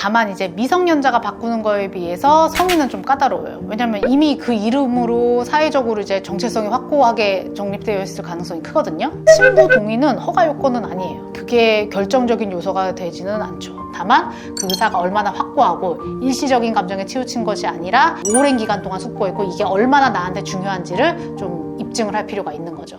다만 이제 미성년자가 바꾸는 거에 비해서 성인은 좀 까다로워요. 왜냐면 이미 그 이름으로 사회적으로 이제 정체성이 확고하게 정립되어 있을 가능성이 크거든요. 친부 동의는 허가 요건은 아니에요. 그게 결정적인 요소가 되지는 않죠. 다만 그 의사가 얼마나 확고하고 일시적인 감정에 치우친 것이 아니라 오랜 기간 동안 숙고했고 이게 얼마나 나한테 중요한지를 좀 입증을 할 필요가 있는 거죠.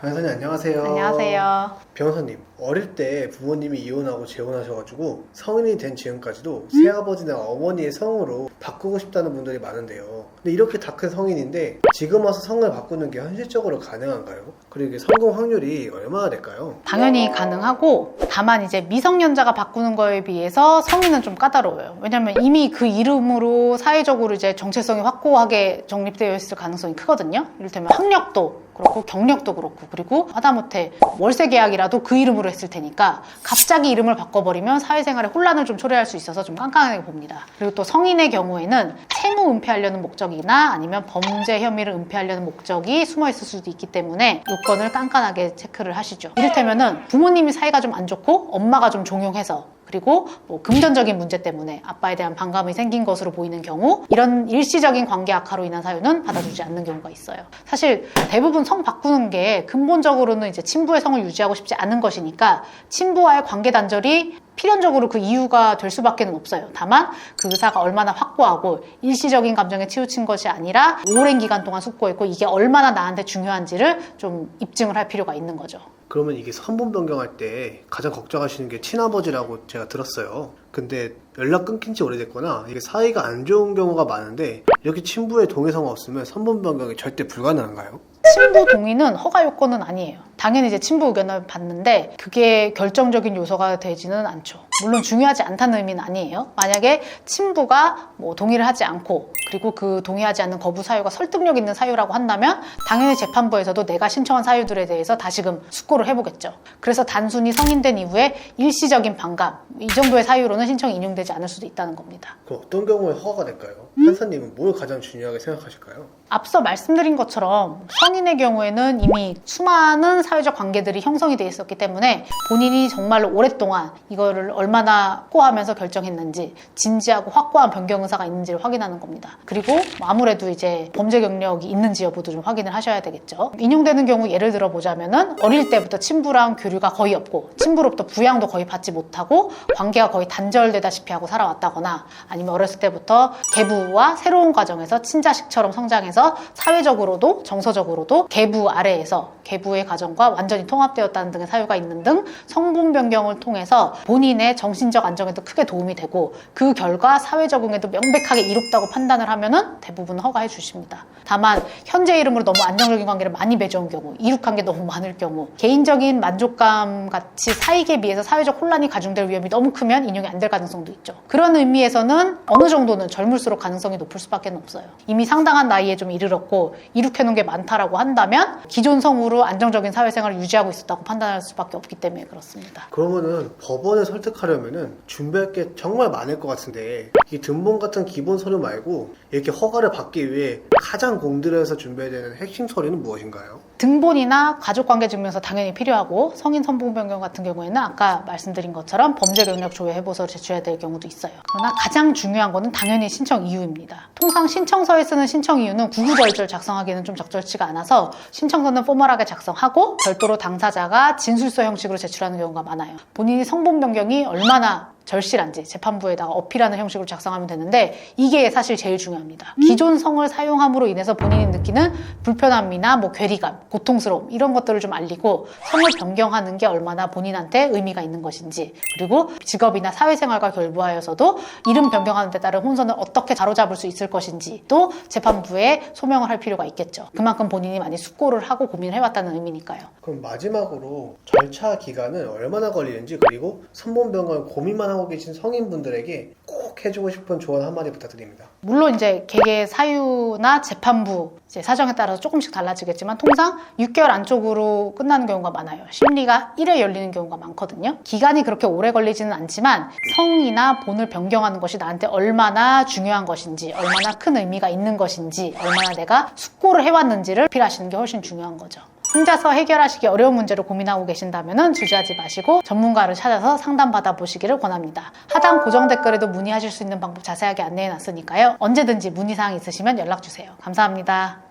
변호사님 안녕하세요. 안녕하세요. 변호사님, 어릴 때 부모님이 이혼하고 재혼하셔가지고 성인이 된 지금까지도 새아버지나 어머니의 성으로 바꾸고 싶다는 분들이 많은데요. 근데 이렇게 다 큰 성인인데 지금 와서 성을 바꾸는 게 현실적으로 가능한가요? 그리고 이게 성공 확률이 얼마나 될까요? 당연히 가능하고 다만 이제 미성년자가 바꾸는 거에 비해서 성인은 좀 까다로워요. 왜냐면 이미 그 이름으로 사회적으로 이제 정체성이 확고하게 정립되어 있을 가능성이 크거든요. 이를테면 학력도 그렇고 경력도 그렇고 그리고 하다못해 월세 계약이라도 그 이름으로 했을 테니까 갑자기 이름을 바꿔버리면 사회생활에 혼란을 좀 초래할 수 있어서 좀 깐깐하게 봅니다. 그리고 또 성인의 경우에는 채무 은폐하려는 목적이나 아니면 범죄 혐의를 은폐하려는 목적이 숨어 있을 수도 있기 때문에 요건을 깐깐하게 체크를 하시죠. 이를테면은 부모님이 사이가 좀 안 좋고 엄마가 좀 종용해서 그리고 뭐 금전적인 문제 때문에 아빠에 대한 반감이 생긴 것으로 보이는 경우 이런 일시적인 관계 악화로 인한 사유는 받아주지 않는 경우가 있어요. 사실 대부분 성 바꾸는 게 근본적으로는 이제 친부의 성을 유지하고 싶지 않은 것이니까 친부와의 관계 단절이 필연적으로 그 이유가 될 수밖에 없어요. 다만 그 의사가 얼마나 확고하고 일시적인 감정에 치우친 것이 아니라 오랜 기간 동안 숙고했고 이게 얼마나 나한테 중요한지를 좀 입증을 할 필요가 있는 거죠. 그러면 이게 선본 변경할 때 가장 걱정하시는 게 친아버지라고 제가 들었어요. 근데 연락 끊긴 지 오래됐거나 이게 사이가 안 좋은 경우가 많은데 이렇게 친부의 동의서가 없으면 선본 변경이 절대 불가능한가요? 친부 동의는 허가 요건은 아니에요. 당연히 이제 친부 의견을 받는데 그게 결정적인 요소가 되지는 않죠. 물론 중요하지 않다는 의미는 아니에요. 만약에 친부가 뭐 동의를 하지 않고 그리고 그 동의하지 않는 거부 사유가 설득력 있는 사유라고 한다면 당연히 재판부에서도 내가 신청한 사유들에 대해서 다시금 숙고를 해보겠죠. 그래서 단순히 성인된 이후에 일시적인 반감 이 정도의 사유로는 신청이 인용되지 않을 수도 있다는 겁니다. 그럼 어떤 경우에 허가가 될까요? 판사님은 뭘 가장 중요하게 생각하실까요? 앞서 말씀드린 것처럼 성인의 경우에는 이미 수많은 사회적 관계들이 형성이 돼 있었기 때문에 본인이 정말로 오랫동안 이거를 얼마나 확고하면서 결정했는지 진지하고 확고한 변경 의사가 있는지를 확인하는 겁니다. 그리고 아무래도 이제 범죄 경력이 있는지 여부도 좀 확인을 하셔야 되겠죠. 인용되는 경우 예를 들어 보자면은 어릴 때부터 친부랑 교류가 거의 없고 친부로부터 부양도 거의 받지 못하고 관계가 거의 단절되다시피 하고 살아왔다거나 아니면 어렸을 때부터 계부와 새로운 가정에서 친자식처럼 성장해서 사회적으로도 정서적으로도 계부 아래에서 계부의 가정과 완전히 통합되었다는 등의 사유가 있는 등 성분 변경을 통해서 본인의 정신적 안정에도 크게 도움이 되고 그 결과 사회 적응에도 명백하게 이롭다고 판단을 하면은 대부분 허가해 주십니다. 다만 현재 이름으로 너무 안정적인 관계를 많이 맺어온 경우 이룩한 게 너무 많을 경우 개인적인 만족감 같이 사익에 비해서 사회적 혼란이 가중될 위험이 너무 크면 인용이 안 될 가능성도 있죠. 그런 의미에서는 어느 정도는 젊을수록 가능성이 높을 수밖에 없어요. 이미 상당한 나이에 좀 이르렀고 이룩해놓은 게 많다라고 한다면 기존 성으로 안정적인 사회생활을 유지하고 있었다고 판단할 수밖에 없기 때문에 그렇습니다. 그러면은 법원을 설득하려면은 준비할 게 정말 많을 것 같은데 이 등본 같은 기본 서류 말고 이렇게 허가를 받기 위해 가장 공들여서 준비해야 되는 핵심 서류는 무엇인가요? 등본이나 가족관계증명서 당연히 필요하고 성인 선본 변경 같은 경우에는 아까 말씀드린 것처럼 범죄 경력 조회 해보서를 제출해야 될 경우도 있어요. 그러나 가장 중요한 거는 당연히 신청 이유입니다. 통상 신청서에 쓰는 신청 이유는 구구절절 작성하기는 좀 적절치가 않아서 신청서는 포멀하게 작성하고 별도로 당사자가 진술서 형식으로 제출하는 경우가 많아요. 본인이 성본 변경이 얼마나 절실한지 재판부에다가 어필하는 형식으로 작성하면 되는데 이게 사실 제일 중요합니다. 기존 성을 사용함으로 인해서 본인이 느끼는 불편함이나 뭐 괴리감, 고통스러움 이런 것들을 좀 알리고 성을 변경하는 게 얼마나 본인한테 의미가 있는 것인지 그리고 직업이나 사회생활과 결부하여서도 이름 변경하는 데 따른 혼선을 어떻게 바로잡을 수 있을 것인지 또 재판부에 소명을 할 필요가 있겠죠. 그만큼 본인이 많이 숙고를 하고 고민을 해왔다는 의미니까요. 그럼 마지막으로 절차 기간은 얼마나 걸리는지 그리고 선본 변경을 고민만 하고 계신 성인분들에게 꼭 해주고 싶은 조언 한마디 부탁드립니다. 물론 이제 개개 사유나 재판부 이제 사정에 따라서 조금씩 달라지겠지만 통상 6개월 안쪽으로 끝나는 경우가 많아요. 심리가 1회 열리는 경우가 많거든요. 기간이 그렇게 오래 걸리지는 않지만 성이나 본을 변경하는 것이 나한테 얼마나 중요한 것인지 얼마나 큰 의미가 있는 것인지 얼마나 내가 숙고를 해왔는지를 어필하시는 게 훨씬 중요한 거죠. 혼자서 해결하시기 어려운 문제를 고민하고 계신다면 주저하지 마시고 전문가를 찾아서 상담받아 보시기를 권합니다. 하단 고정 댓글에도 문의하실 수 있는 방법 자세하게 안내해 놨으니까요. 언제든지 문의사항 있으시면 연락주세요. 감사합니다.